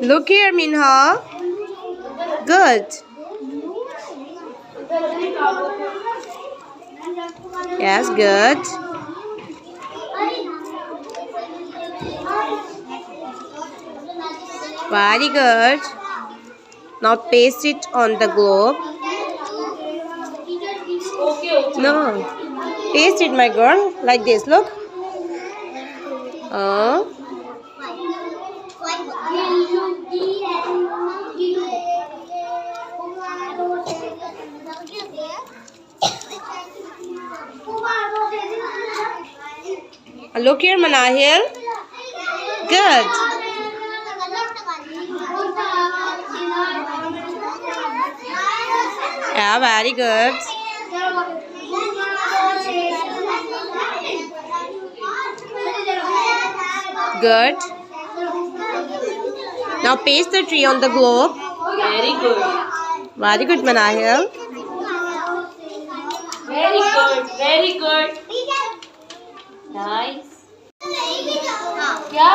Look here, Minha. Good. Yes, good. Very good. Now paste it on the globe. No. Paste it, my girl. Like this. Look. Look here, Manahil. Good. Yeah, very good. Good. Now paste the tree on the globe. Very good. Very good, Manahil. Very good. Very good. Nice. क्या?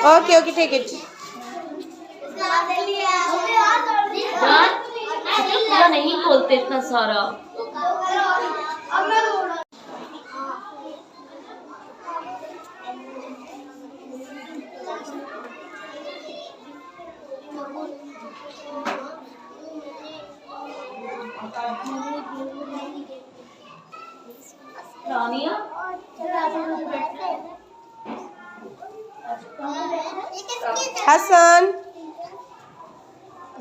Okay, okay, take it. पूरा नहीं बोलते इतना सारा. रानिया Hassan.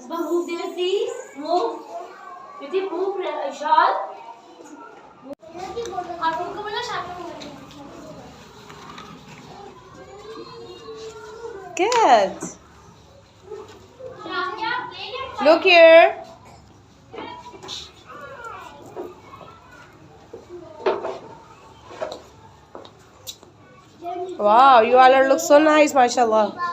Move there, please. Move. Did you move, Ishal? Good. Look here. Wow, you all look so nice, mashallah.